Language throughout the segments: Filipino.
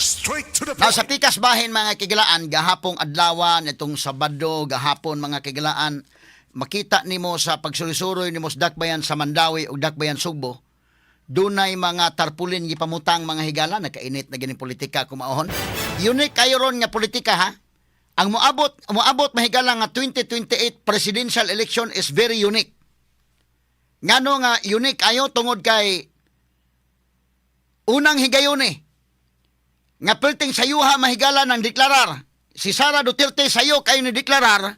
Straight to the Now, sa point. pikas bahin mga kigilaan, gahapong adlawan, itong Sabado, gahapon mga kigilaan, makita nimo sa pagsulisuroy nimo sa dakbayan sa Mandawi o dakbayan Sugbo, dunay mga tarpulin gipamutang mga higala, nagkainit na gining politika kumaohon. Unique kayo ron nga politika ha. Ang moabot mahigala nga 2028 presidential election is very unique. Ngano nga unique ayo tungod kay unang higayon nga perting sayuha mahigala ng deklarar. Si Sara Duterte sayo kayo ni deklarar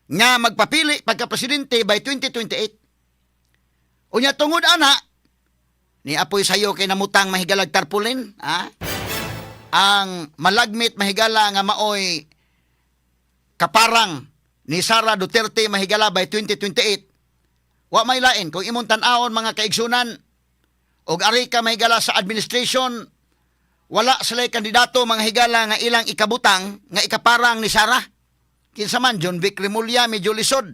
nga magpapili pagka-presidente by 2028. Unya tungod ana, ni apoy sayo kay namutang mahigalag tarpulin, ha? Ang malagmit mahigala nga maoy kaparang ni Sara Duterte mahigala by 2028. Wa may lain kung imong tan-awon mga kaigsunan og ari ka mahigala sa administration, wala sila'y kandidato mga higala nga ilang ikabutang nga ikaparang ni Sara. Kinsa man John Vic Remulla medyo lisod,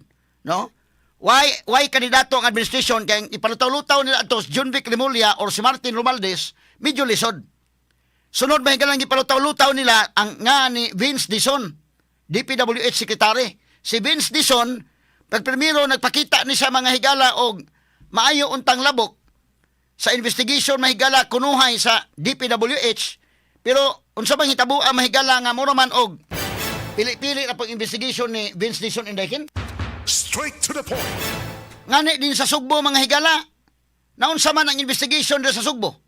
no? Why kandidato ang administration kay ipalutaw-lutaw nila atos John Vic Remulla or si Martin Romualdez medyo lisod. Sunod mahigalang ipalutaw-lutaw nila ang nga ni Vince Dizon, DPWH Secretary. Si Vince Dizon, pagprimero nagpakita ni sa mga higala og maayo untang labok sa investigation mahigala kunuhay sa DPWH, pero unsa bang hitabo ang mahigala nga mo man og pili-pili na pag investigation ni Vince Dizon Indakin? Straight to the point. Ngani din sa Sugbo mga higala, naunsa man ang investigation din sa Sugbo.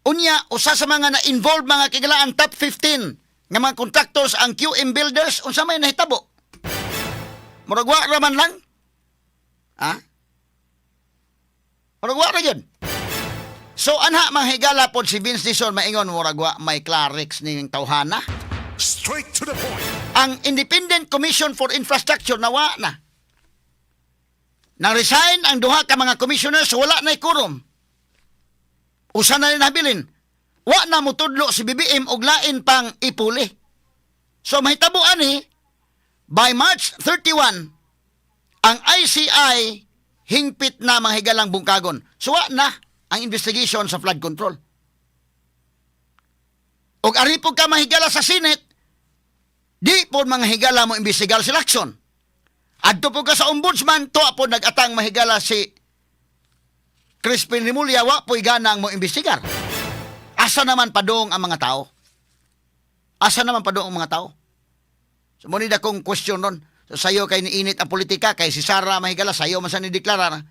Unya, usa sa mga na-involved mga kigalaan top 15 nga mga contractors ang QM Builders, unsa may nahitabo? Muragwa raman lang? Ha? Muragwa ra yun. So, anha mga higala po si Vince Dizon maingon, muragwa may Clarix ning tawhana. Straight to the point. Ang Independent Commission for Infrastructure nawa na. Nang-resign ang duha ka mga commissioners, wala na'y quorum. Usa na rin habilin. Wa na mutudlo si BBM og lain pang ipuli. So mahitabo ani, by March 31, ang ICI hingpit na mga higalang bungkagon. So wa na ang investigation sa flood control. Og aripog ka mahigala sa Senate, di po mga higala mo imbestigar sila action. Adto po ka sa ombudsman, to po nag-atang mahigala si Crispin Remulla, wa po'y ganang mo imbestigar. Asa naman padong ang mga tao? Asa naman padong ang mga tao? So, muna akong question ron. So, sayo kay niinit ang politika, kay si Sara mahigala, sayo man sa nideklarar.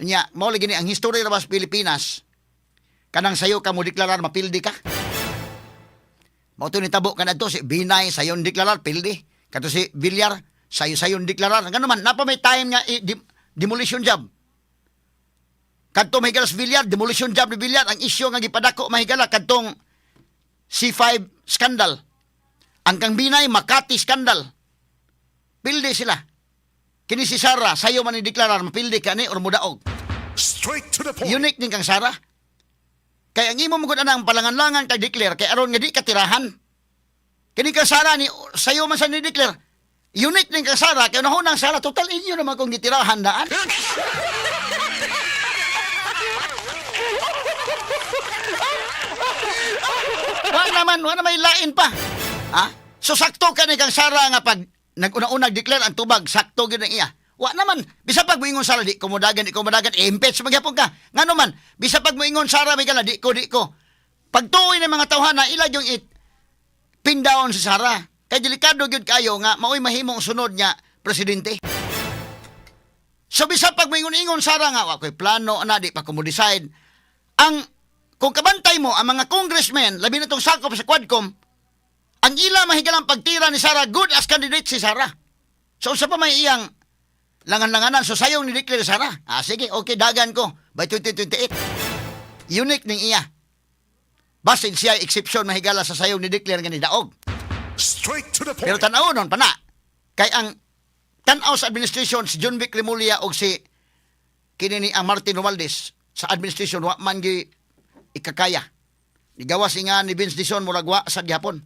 Nya, mauli gini, ang history na sa Pilipinas, kanang sayo ka mo deklarar, mapildi ka. Mauto ni tabo ka na to, si Binay, sayon deklarar, pildi. Kato si Villar, sayon deklarar. Nga naman, napa may time nga demolition job. Kadto mahigala sa Villar, demolition job ni Villar. Ang isyo nga gipadako mahigala, kadtong C5 scandal. Ang kang Binay, Makati scandal. Pildi sila. Kini si Sara, sayo man i-deklarar, mapildi ka ni or mudaog. Straight to the point. Unique din kang Sara. Kaya ang imo mong ang palangan-langan kay declare, kay aron nga di katirahan. Kini kang Sara, ni sayo man sa ni-declare. Unique din kang Sara, kaya nahunang Sara, total inyo naman kung gitirahan daan. Wala naman lain pa. Ha? So sakto ka ni kang Sara nga pag nag-una-unag declare ang tubag, sakto gid iya. Wa naman, bisa pag moingon Sara di ko modagan, impeach magyapon ka. Ngano man, bisa pag moingon Sara may gala di ko. Pagtuoy ng mga tawhana ila yung pin down si Sara. Kay delikado gyud kayo nga maoy mahimong sunod niya presidente. So bisa pag moingon Sara nga wa koy plano ana di pa ko mo decide. Kung kabantay mo ang mga congressmen, labi na tong sakop sa Quadcom, ang ila mahigalang pagtira ni Sara, good as candidate si Sara. So sa pa may iyang langan-langanan, so sayong ni-declare Sara. Sige, okay, dagan ko by 2028. Unique ning iya. Basin siya exception mahigala sa sayong ni-declare nga ni Daog. Straight to the Pero point. tanaw nun, pana. Kay ang tanaw sa administration, si John Vic Remulla o si kinini ang Martin Romualdez sa administration, wa man gi ikakaya. Nigawas nga ni Vince Dizon muragwa sa gihapon.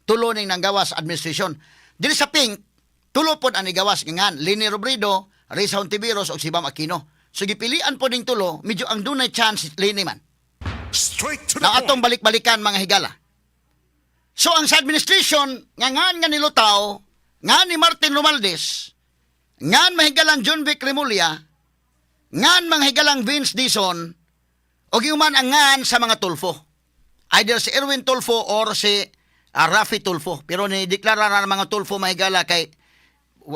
Tulo ning nanggawas administration. Dili sa Pink, tulo pod ang nigawas nga Leni Robredo, Risa Hontiveros o si Bam Aquino. So gipilian po ning tulo, medyo ang dunay chance Leni man. Straight to the na atong point. balik-balikan mga higala. So ang sa administration, nga ni Lutao, nga ni Martin Romualdez, nga mahigalang John Vic Remulla, nga mga higalang Vince Dizon, o giuman ang ngan sa mga Tulfo. Either si Erwin Tulfo or si Rafi Tulfo. Pero ni-deklara na mga Tulfo mahigala kay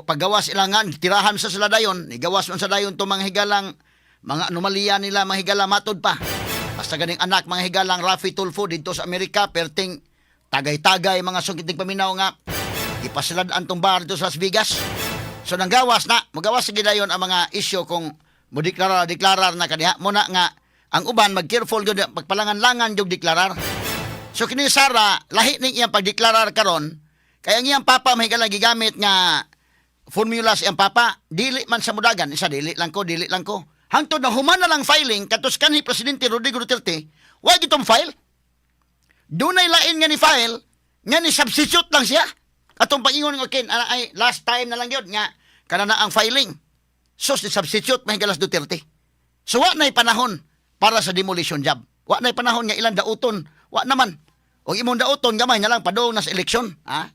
paggawas ilangan, tirahan sa sila dayon, igawas man sa dayon to mga higalang, mga anomalya nila mga higala matod pa. Basta ganing anak mga higalang Rafi Tulfo dito sa Amerika, perting tagay-tagay mga sungkiting paminaw nga, ipasiladaan tong bar dito sa Las Vegas. So nanggawas na, magawas sige dayon ang mga isyo kung mo deklarar na kaniha. Muna nga, ang uban mag-careful yun, pagpalangan-langan yung deklarar. So kini Sara, lahi ning iyang pagdeklarar karon, kaya ang iyang papa mahigalang gigamit nga formula sa iyang papa, dili man sa mudagan, isa dili lang ko. Hangtod na human na lang filing, katos kanhi Presidente Rodrigo Duterte, wag itong file. Dunay lain nga ni file, nga ni substitute lang siya. Atong pangingon ng okay, ay last time na lang yun, nga, kana na ang filing. So, si substitute mahigalas Duterte. So, wa na'y panahon para sa demolition job. Wa na'y panahon nga ilang dauton. Wa naman. O imong dauton, gamay na lang padong na sa eleksyon. Ha?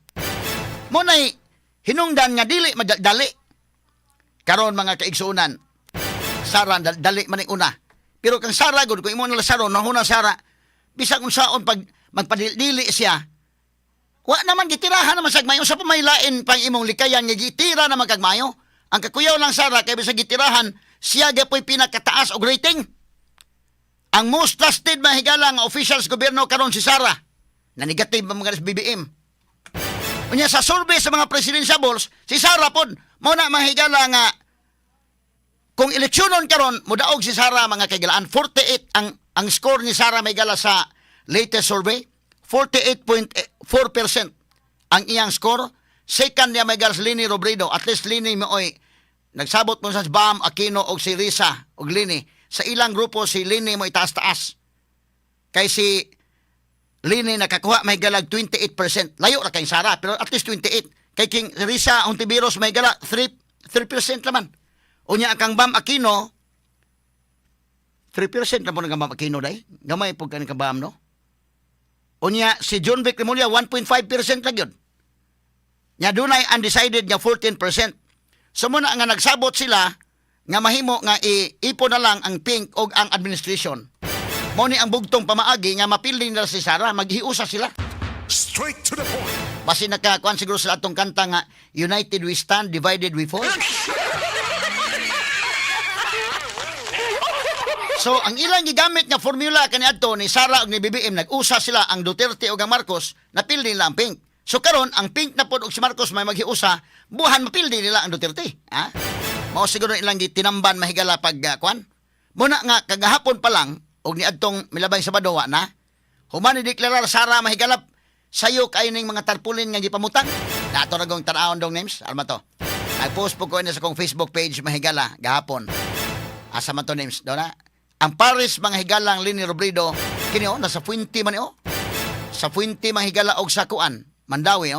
Mo na'y hinungdan nga dili madali. Karon mga kaigsuunan, Sara, dali man yung una. Pero kang Sara, kung imong nila Sara, nahuna Sara, bisag unsaon pag magpadili siya, wa naman gitirahan naman sa gmayo. Sa pamailain pang imong likayan nga gitira naman kagmayo. Ang kakuyaw lang Sara, kaya bisag gitirahan, siya gapoy pinakataas og rating. Ang most trusted mahigala nga officials gobyerno karon si Sara, na negative ang mga BBM. Unya sa survey sa mga presidentiables, si Sara pod mo na mahigala nga kung eleksyonon karon mudaog si Sara mga kaigalaan. 48 ang score ni Sara mahigala sa latest survey. 48.4% ang iyang score. Second niya may galas Lini Robredo. At least Lini mooy nagsabot mo sa Bam Aquino o si Risa o Lini. Sa ilang grupo si Lini mooy taas-taas. Kay si Lini nakakuha may galag 28%. Layo ra kay Sara pero at least 28. Kay King Risa Ontiveros may gala 3% naman. Unya kang Bam Aquino 3% na po ng Bam Aquino day. Gamay po ka ng Bam no. Unya si John Vic Remulla 1.5% lang yun. Nya dunay undecided nga 14%. So muna nga nagsabot sila nga mahimo nga iipo na lang ang Pink og ang administration. Mo ni ang bugtong pamaagi nga mapili nila si Sara, maghiusa sila. Straight to the point. Basi nakakuan siguro sila atong kanta nga United we stand, divided we fall. So ang ilang gigamit nga formula kaniadto ni Sara ug ni BBM, nag-usa sila ang Duterte ug ang Marcos, napildi nila ang Pink. So karon ang Pink na pod og si Marcos may maghiusa, buhan mapildi nila ang Duterte. Ha? Mao siguro ilang gitinamban mahigala pag kuan. Muna nga kagahapon pa lang og niadtong milabay Sabado wa na. Human ni deklarar Sara mahigalap sayo kay ning mga tarpulin nga gipamutang. Nato ra gong tan-awon dong names, alma to. Nag-post po ko ini sa kong Facebook page mahigala gahapon. Asa man to names do na. Ang Paris mga higalang Lini Robredo, kini nasa Fuente man sa Fuente mga higala og sa kuan, Mandawi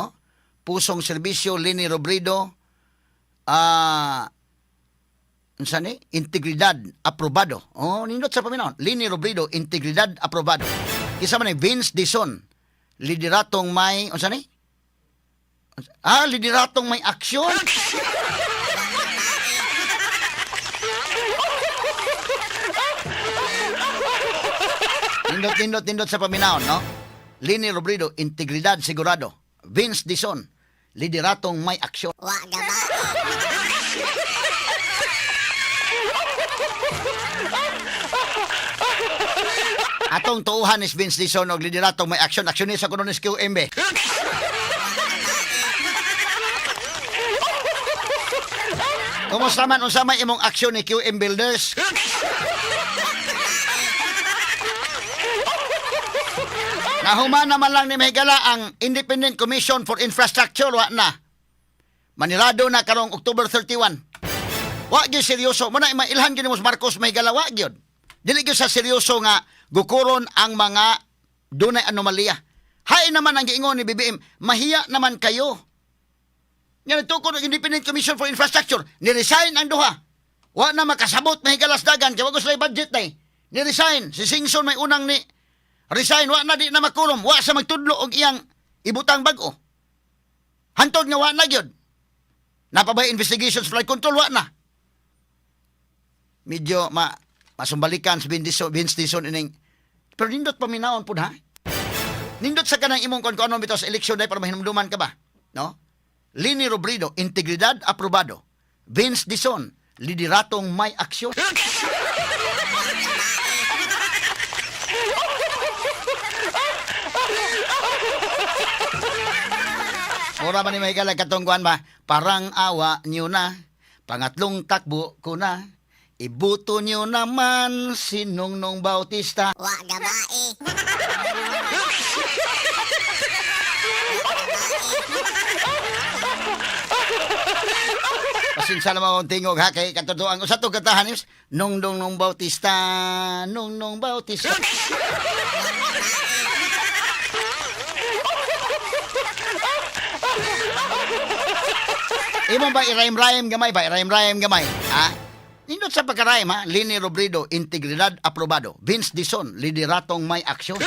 pusong serbisyo Lini Robredo, unsa ni? Integridad aprobado. Nindot sa paminaw, Lini Robredo, Integridad aprobado. Isa man ni Vince Dizon, lideratong may, unsa ni? Lideratong may aksyon. Nindot sa paminaon, no? Lini Robredo, integridad sigurado. Vince Dizon, lideratong may aksyon. Atong tuuhan is Vince Dizon og lideratong may aksyon. Aksyonis ako nun is QMB. Kumusta man unsa may imong aksyon ni QM Builders? Nahuman naman lang ni mahigala ang Independent Commission for Infrastructure, wa na. Manirado na karong October 31. Wa gyud seryoso. Muna mailhan gyud ni Marcos mahigala, wa gyud. Dili gyud sa seryoso nga gukuron ang mga dunay anomalya. Hay naman ang giingon ni BBM, mahiya naman kayo. Nga nagtukod ang Independent Commission for Infrastructure, ni-resign ang duha. Wa na makasabot mahigalas dagan, kaya wag sila budget na ni resign. Si Singson may unang ni resign, wa na di na makulom, wa sa magtudlo og iyang ibutang bag-o. Hantod nga wa na gyud. Napabay investigations flood control wa na. Medyo masumbalikan si Vince Dizon ining pero nindot paminaon pud ha. Nindot sa kanang imong kon ano bitaw sa eleksyon day para mahinumduman ka ba? No? Lini Robredo, integridad aprobado. Vince Dizon, lideratong may aksyon. Ora man ni may kalag katungkuan ba? Parang awa niyo na. Pangatlong takbo ko na. Ibuto niyo naman si Nongnong Bautista. Wa gabae. Pasensya naman akong tingog ha. Kay katotoang usa to katahan is Nongnong Bautista. Nongnong Bautista. Imo ba iraim-raim gamay ba? Iraim-raim gamay. Ha? Nindot sa pagkaraim ha? Lini Robredo, integridad aprobado. Vince Dizon, lideratong may aksyon.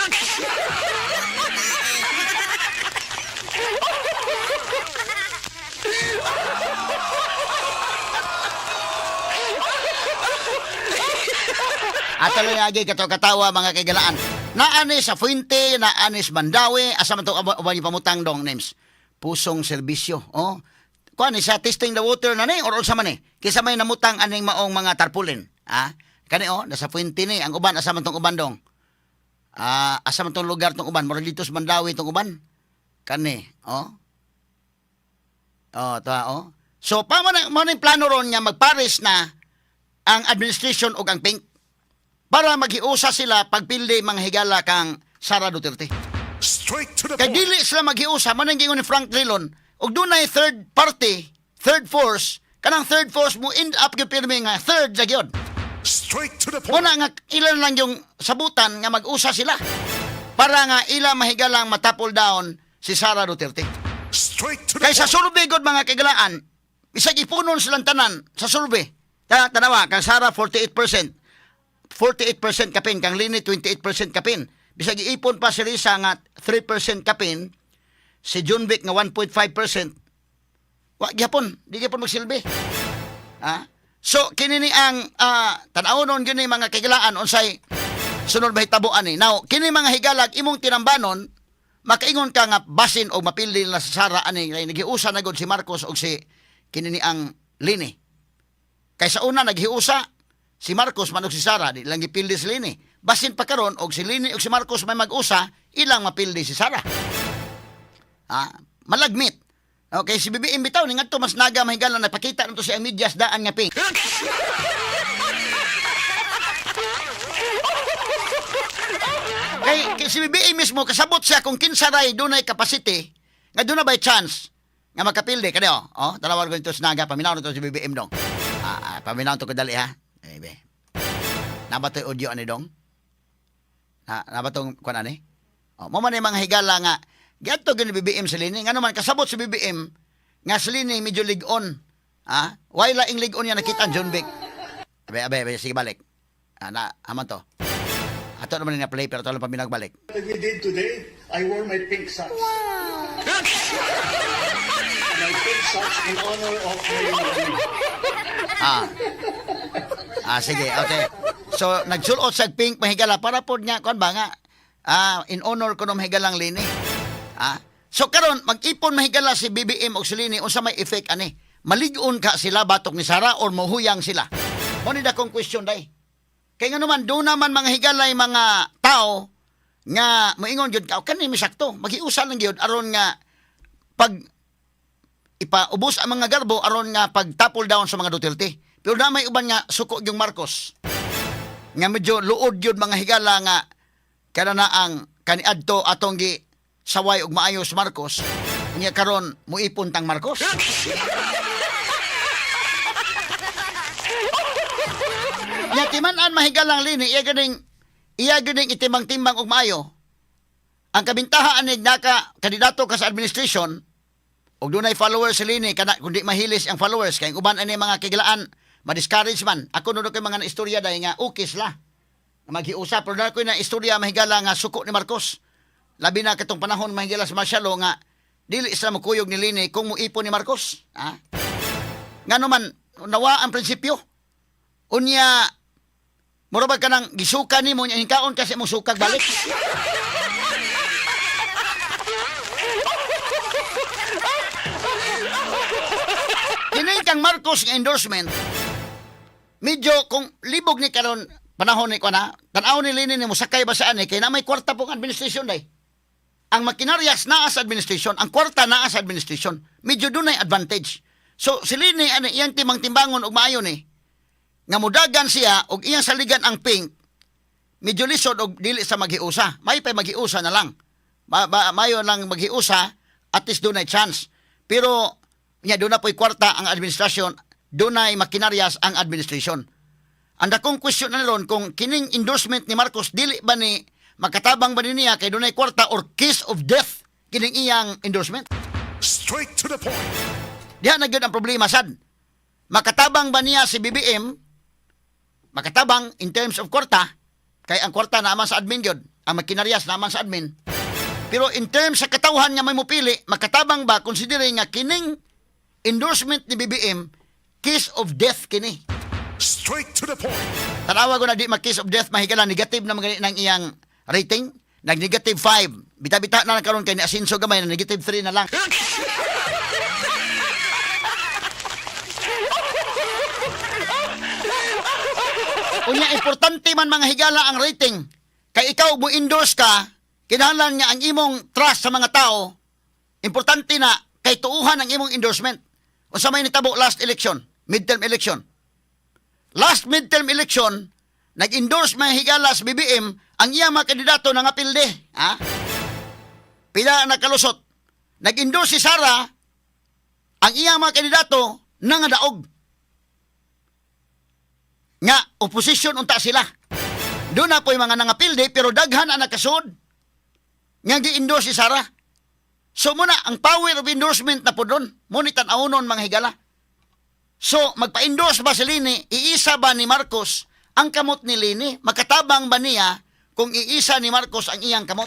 At tuloy lagi katawa mga kaigalaan. Naani sa Fuente, naani sa Mandawi, asa man to uban yung pamutang dong names. Pusong serbisyo. Oh. Kuan ni sa testing the water na ni or unsa man ni? Kisa may namutang aning maong mga tarpaulin. Ha? Kani nasa Fuente ni ang uban asa man tong uban dong. Asa man tong lugar tong uban, mura dito sa Mandawi tong uban. Kani, oh. So pa man ang plano ron nga magpares na ang administration ug ang pink para maghiusa sila pagpildi mga higala kang Sara Duterte. Straight to the Kay point. dili sila maghiusa man ang gingon ni Frank Drilon ug dunay third party, third force, kanang third force mo end up gyud pirmi nga third sa gyud. Straight to the point. Una nga ilan lang yung sabutan nga mag-usa sila para nga ila mahigalang matapol down si Sara Duterte. Straight to the Kay sa point. survey god mga kagalaan, bisag ipunon silang tanan sa survey. Tanawa kang Sara 48%, 48% kapin, kang Lini 28% kapin. Bisag iipon pa si Risa nga 3% kapin, si John Vic nga 1.5%. Wa gyapon, di gyapon magsilbi. Ha? So kini ni ang tan-awon gyud ni mga kagalaan unsay sunod mahitabuan ni. Now, kini mga higalag imong tinambanon, makaingon ka nga basin o mapildi na sa Sara ani naghiusa na gud si Marcos og si kini ni ang Lini. Kaysa una naghiusa si Marcos man og si Sara, di lang gipildi si Lini. Basin pa karon og si Lini og si Marcos may mag-usa, ilang mapildi si Sara. Malagmit. Okay, si BBM bitaw ni ngadto mas naga mahigalan napakita nito si ang medyas daan nga pink. Kay si BBM mismo kasabot siya kung kinsa ray dunay capacity nga dunay by chance nga makapildi kani talawar ko nito sa naga paminaw nito si BBM dong. Paminaw to kadali ha. Be. Nabatoy audio ani dong. Nabatong kuan ani. Mo man mga higala nga gato gani BBM sa Lini ngano man kasabot si BBM nga sa Lini medyo lig-on. Why laing lig-on yan nakita John Vic. Abe sige balik. Aman to. Ato naman na play pero to lang pa binagbalik. That we did today, I wore my pink socks. Wow! My pink socks in honor of my Sige, okay. So, nagsulot sa pink mahigala para po niya, kuan ba nga, in honor ko ng mahigalang Lini. So, karon mag-ipon mahigala si BBM o si Lini, unsa may effect, ani? Maligon ka sila, batok ni Sara, or mahuyang sila? Muna na kong question, day. Kaya nga naman, doon naman mga higalay mga tao, nga, moingon yun ka, kanina misakto, maghiusa lang yun, aron nga, pag ipaubos ang mga garbo, aron nga, pag topple down sa mga Duterte. Pero na may uban nga suko yung Marcos. Nga medyo luod yun mga higala nga kada na ang kaniadto atong gi saway og maayo sa Marcos. Nya karon muipon tang Marcos. Nya timan-an mahigalang Lini iya ganing itimang-timbang og maayo. Ang kabintahaan ni naka kandidato ka sa administration og dunay followers sa Lini kada kundi mahilis ang followers kay uban ani mga kigilaan ma-discourage man. Ako nuno kay mga istorya day nga ukis la. maghiusa. Pero na ko na istorya mahigala nga suko ni Marcos. Labi na katong panahon mahigala sa martial law nga dili sa makuyog ni Lini kung muipon ni Marcos. Ha? Nga naman, nawa ang prinsipyo. Unya, murabag ka ng gisuka ni mo, hingkaon kasi mo sukag balik. Kining kang Marcos nga endorsement, medyo kung libog ni karon panahon ni ko na, tanaw ni Lini ni mo sakay ba saan kay na may kwarta pong administration day. Ang makinarias naa sa administration, ang kwarta naa sa administration, medyo dunay advantage. So si Lini iyang timang timbangon og maayo ni nga mudagan siya og iyang saligan ang pink, medyo lisod og dili sa maghiusa. May pa maghiusa na lang. Mayo lang maghiusa, at least dunay chance. Pero nya doon na po'y kwarta ang administrasyon, doon na'y makinaryas ang administrasyon. Ang dakong question na nilon kung kining endorsement ni Marcos, dili ba ni makatabang ba niya kay doon na'y kwarta or case of death kining iyang endorsement? Straight to the point. Diha na gyud ang problema sad. Makatabang ba niya si BBM? Makatabang in terms of kwarta, kay ang kwarta naman sa admin gyud, ang makinaryas naman sa admin. Pero in terms sa katawhan nga may mupili, makatabang ba considering nga kining endorsement ni BBM, case of death kini. Straight to the point. Tanawa ko na di case of death, mahigala negative na mga ng iyang rating. Nag-negative 5. Bita-bita na nagkaroon kay ni Asinso gamay na negative 3 na lang. Unya, importante man mga higala ang rating. Kay ikaw mo endorse ka, kinahanglan nga ang imong trust sa mga tao, importante na kay tuuhan ang imong endorsement. O sa may nitabo last election, midterm election. Last midterm election, nag-endorse mga higala sa BBM, ang iyang mga kandidato ng apilde. Ha? Pila nakalusot. Nag-endorse si Sara, ang iyang mga kandidato nang daog. Nga, opposition unta sila. Doon na po yung mga nangapilde, pero daghan ang nakasud. Nga gi-endorse si Sara. So muna, ang power of endorsement na po doon, munitan aunon mga higala. So, magpa-endorse ba si Lini, iisa ba ni Marcos ang kamot ni Lini? Makatabang ba niya kung iisa ni Marcos ang iyang kamot?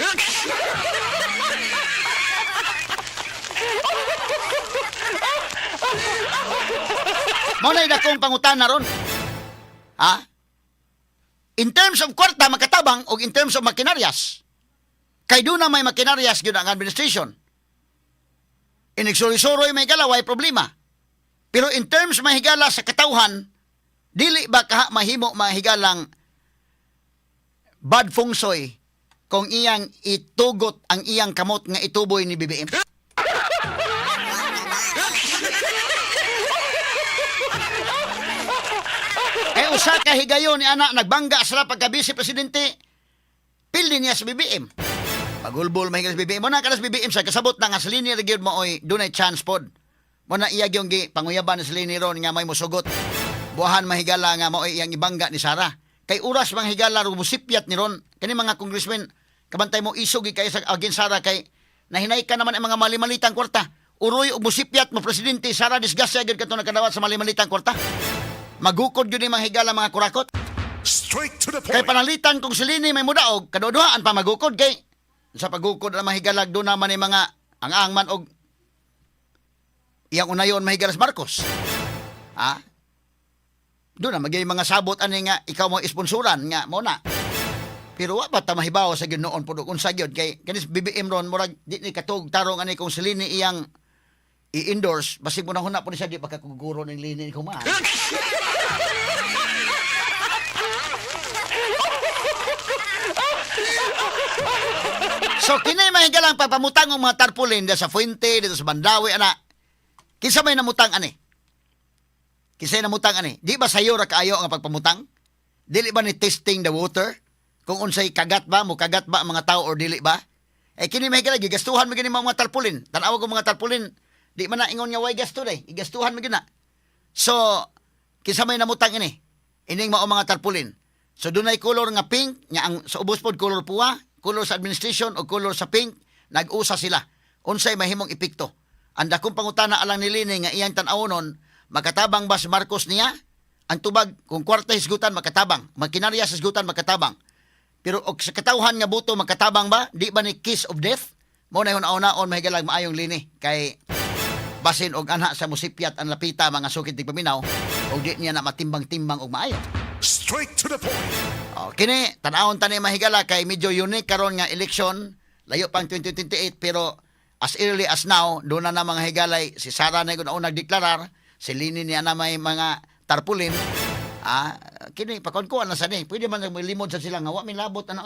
Muna'y dakong pangutan na ron. Ha? In terms of kwarta, makatabang, o in terms of makinaryas. Kay doon na may makinaryas yun ang administration. Inigsuri-suroy may galaway problema. Pero in terms mahigala sa katawhan, dili ba kaha mahimo mahigalang bad feng shui kung iyang itugot ang iyang kamot nga ituboy ni BBM? Usa ka higayon ni ana nagbangga sila pagka vice presidente, pildi niya sa BBM. Pagulbol mahigal sa BBM. Mo na ka sa BBM sa kasabot na nga sa linya gyud mo oy dunay chance pod. Mo na iya gyung gi panguyaban sa linya ron nga may mosugot. Buahan mahigala nga mo iyang ibangga ni Sara. Kay oras manghigala ro musipyat ni ron. Kani mga congressmen kabantay mo isog kay sa agin Sara kay nahinay ka naman ang mga mali-malitang kwarta. Uroy og musipyat mo presidente Sara disgusya gyud kadto nagkadawat sa mali-malitang kwarta. Magukod yun yung mga higala mga kurakot. Straight to the Kay point. panalitan kung silini may mudaog, kaduduhaan pa magukod kay sa pagukod na mahigalag doon naman yung mga ang man og iyang unayon mahigalas Marcos. Ha? Doon na magiging mga sabot ani nga ikaw mo isponsoran nga mo na. Pero wa pa ta mahibaw sa gyud noon pud unsa gyud kay kanis BBM ron murag di ni katog tarong ani kung silini iyang i-endorse basig mo na huna po siya di pagkakuguro ng lini ko man. So kinay mahigalang papamutang ang mga tarpaulin dito sa Fuente, dito sa Mandawi ana. Kinsa may namutang ani? Kinsa namutang ani? Di ba sayo ra kaayo ang pagpamutang? Dili ba ni testing the water? Kung unsay kagat ba, mo kagat ba ang mga tao or dili ba? Eh kini mahigalang gigastuhan mo gini mga tarpaulin. Tanaw ko mga tarpaulin. Di man na ingon nga way gasto day. Igastuhan mo gina. So, kinsa may namutang ini? Ining mao mga tarpaulin. So dunay color nga pink, nya ang sa ubos pod color puwa, color sa administration o color sa pink, nag-usa sila. Unsay mahimong epekto? Ang dakong pangutana alang ni Lini nga iyang tan-awon, makatabang ba si Marcos niya? Ang tubag kung kwarta hisgutan makatabang, makinarya hisgutan makatabang. Pero og sa katawhan nga buto magkatabang ba? Di ba ni kiss of death? Mo na una-unaon mahigalag maayong lini kay basin og anha sa musipyat ang lapita mga sukit di paminaw og di niya na matimbang-timbang og maayo. Straight to the point. Oh, kini tan-awon tani mahigala kay medyo unique karon nga election, layo pang 2028 pero as early as now do na mga higalay si Sara na gud nagdeklarar, si Lini niya na may mga tarpulin. Kini pakon ko na sa ni. Pwede man limod sa sila nga wa milabot ana.